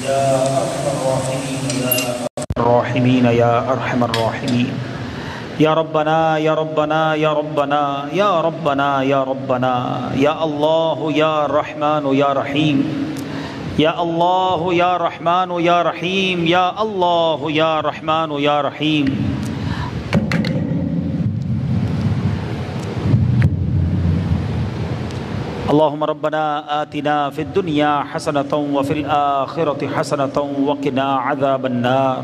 يا أرحم الراحمين يا أرحم الراحمين يا ربنا يا ربنا يا ربنا يا ربنا يا ربنا يا الله يا رحمن يا رحيم يا الله يا رحمن يا رحيم يا الله يا رحمن يا رحيم اللهم ربنا آتنا في الدنيا حسنة وفي الآخرة حسنة وقنا عذاب النار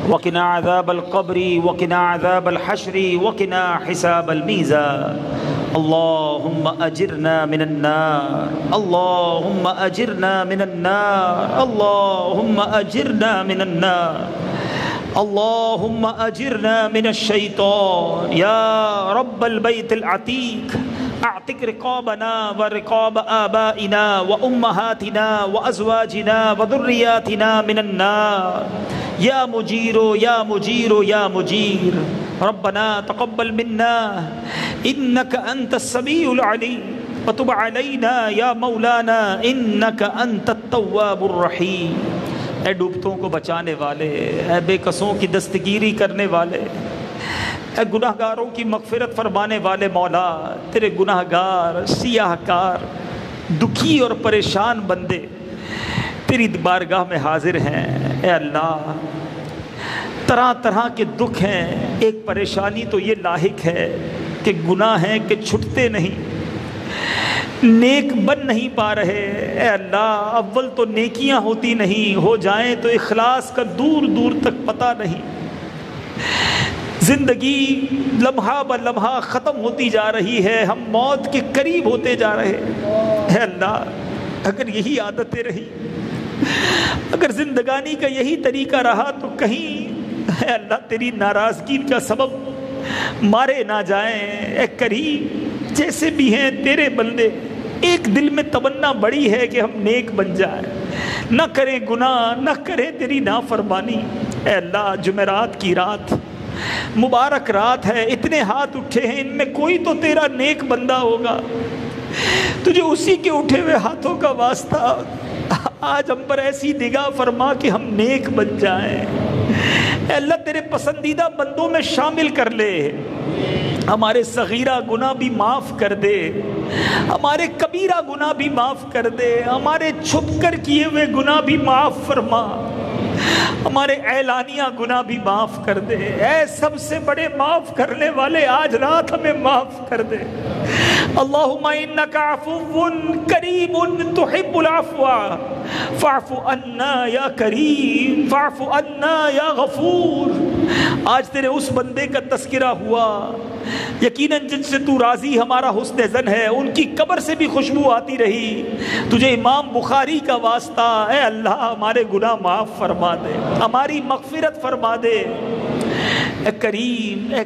وقنا عذاب القبر وقنا عذاب الحشر وقنا حساب الميزان اللهم أجرنا من النار اللهم أجرنا من النار اللهم أجرنا من النار اللهم أجرنا من الشيطان يا رب البيت العتيق اعتق رقابنا ورقاب آبائنا وأمهاتنا وأزواجنا وذرياتنا من النار يا مجير يا مجير يا مجير ربنا تقبل منا إنك أنت السميع العليم وتب علينا يا مولانا إنك أنت التواب الرحيم اے ڈوبتوں کو بچانے والے، اے بے کسوں کی دستگیری کرنے والے، اے گناہ گاروں کی مغفرت فرمانے والے مولا، تیرے گناہ گار سیاہ کار دکھی اور پریشان بندے تیری بارگاہ میں حاضر ہیں۔ اے اللہ، طرح طرح کے دکھ ہیں، ایک پریشانی تو یہ لاحق ہے کہ گناہ ہیں کہ چھٹتے نہیں، نیک بن نہیں پا رہے۔ اے اللہ، اول تو نیکیاں ہوتی نہیں، ہو جائیں تو اخلاص کا دور دور تک پتہ نہیں، زندگی لمحہ بہ لمحہ ختم ہوتی جا رہی ہے، ہم موت کے قریب ہوتے جا رہے ہیں۔ اے اللہ، اگر یہی عادتیں رہی، اگر زندگانی کا یہی طریقہ رہا تو کہیں اے اللہ تیری ناراضگی کا سبب مارے نہ جائیں۔ اے کریم، جیسے بھی ہیں تیرے بندے، ایک دل میں تمنا بڑی ہے کہ ہم نیک بن جائیں، نہ کریں گناہ، نہ کریں تیری نافرمانی۔ اے اللہ، جمعرات کی رات مبارک رات ہے، اتنے ہاتھ اٹھے ہیں، ان میں کوئی تو تیرا نیک بندہ ہوگا، تجھے اسی کے اٹھے ہوئے ہاتھوں کا واسطہ آج ہم پر ایسی نگاہ فرما کہ ہم نیک بن جائیں۔ اے اللہ، تیرے پسندیدہ بندوں میں شامل کر لے، ہمارے صغیرہ گناہ بھی معاف کر دے، ہمارے کبیرہ گناہ بھی معاف کر دے، ہمارے چھپ کر کیے ہوئے گناہ بھی معاف فرما، ہمارے اعلانیہ گناہ بھی معاف کر دے۔ اے سب سے بڑے معاف کرنے والے، آج رات ہمیں معاف کر دے۔ اللہم انک عفو کریم تحب العفو فاعف عنا یا کریم فاعف عنا یا غفور۔ آج تیرے اس بندے کا تذکرہ ہوا، یقیناً جن سے تو راضی ہمارا حسن ظن ہے، ان کی قبر سے بھی خوشبو آتی رہی، تجھے امام بخاری کا واسطہ اے اللہ ہمارے گناہ معاف فرما دے، ہماری مغفرت فرما دے۔ اے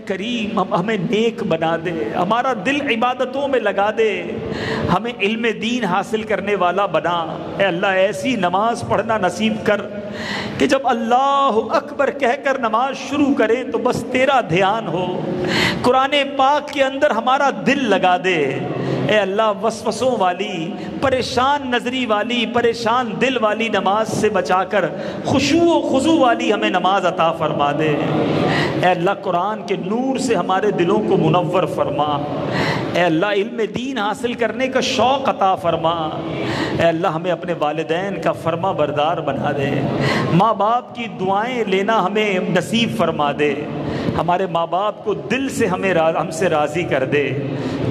کریم ہمیں نیک بنا دے، ہمارا دل عبادتوں میں لگا دے، ہمیں علم دین حاصل کرنے والا بنا۔ اے اللہ، ایسی نماز پڑھنا نصیب کر کہ جب اللہ اکبر کہہ کر نماز شروع کریں تو بس تیرا دھیان ہو، قرآن پاک کے اندر ہمارا دل لگا دے۔ اے اللہ، وسوسوں والی، پریشان نظری والی، پریشان دل والی نماز سے بچا کر خشوع و خضوع والی ہمیں نماز عطا فرما دے۔ اے اللہ، قرآن کے نور سے ہمارے دلوں کو منور فرما۔ اے اللہ، علم دین حاصل کرنے کا شوق عطا فرما۔ اے اللہ، ہمیں اپنے والدین کا فرما بردار بنا دے، ماں باپ کی دعائیں لینا ہمیں نصیب فرما دے، ہمارے ماں باپ کو دل سے ہم سے راضی کر دے،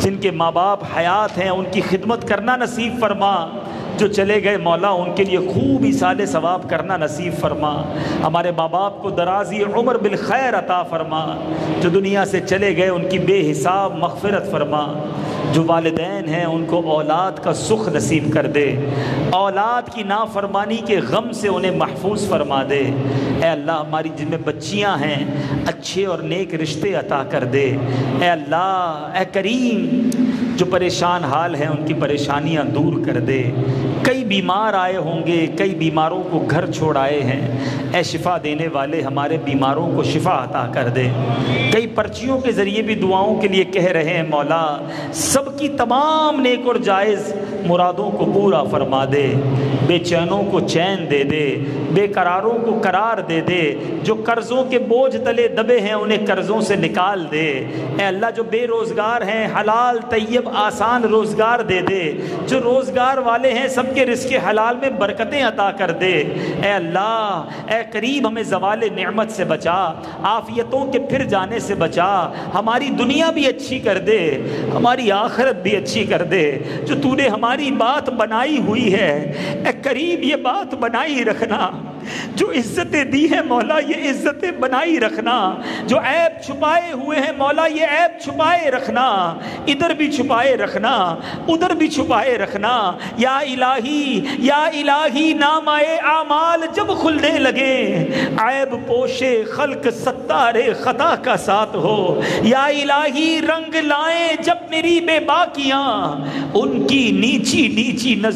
جن کے ماں باپ حیات ہیں ان کی خدمت کرنا نصیب فرما، جو چلے گئے مولا ان کے لیے خوب ایصال ثواب کرنا نصیب فرما، ہمارے ماں باپ کو درازی عمر بالخیر عطا فرما، جو دنیا سے چلے گئے ان کی بے حساب مغفرت فرما، جو والدین ہیں ان کو اولاد کا سکھ نصیب کر دے، اولاد کی نافرمانی کے غم سے انہیں محفوظ فرما دے۔ اے اللہ، ہماری جن میں بچیاں ہیں اچھے اور نیک رشتے عطا کر دے۔ اے اللہ، اے کریم، جو پریشان حال ہیں ان کی پریشانیاں دور کر دے۔ کئی بیمار آئے ہوں گے، کئی بیماروں کو گھر چھوڑ آئے ہیں، اے شفا دینے والے ہمارے بیماروں کو شفا عطا کر دے۔ کئی پرچیوں کے ذریعے بھی دعاؤں کے لیے کہہ رہے ہیں، مولا سب کی تمام نیک اور جائز مرادوں کو پورا فرما دے، بے چینوں کو چین دے دے، بے قراروں کو قرار دے دے، جو قرضوں کے بوجھ تلے دبے ہیں انہیں قرضوں سے نکال دے، اے اللہ جو بے روزگار ہیں حلال طیب آسان روزگار دے دے، جو روزگار والے ہیں سب کے رزق حلال میں برکتیں عطا کر دے، اے اللہ اے قریب ہمیں زوال نعمت سے بچا، عافیتوں کے پھر جانے سے بچا، ہماری دنیا بھی اچھی کر دے، ہماری آخرت بھی اچھی کر دے، جو تو نے ہماری بات بنائی ہوئی ہے اے قریب یہ بات بنائی رکھنا، جو عزتیں دی ہیں مولا یہ عزتیں بنائی رکھنا، جو عیب چھپائے ہوئے ہیں مولا یہ عیب چھپائے رکھنا، ادھر بھی چھپائے رکھنا ادھر بھی چھپائے رکھنا، یا الہی نامہ اعمال جب کھلنے لگے عیب پوشے خلق ستار خطا کا ساتھ ہو، یا الہی رنگ لائیں جب میری بے باکیاں ان کی نیچی نیچی نظر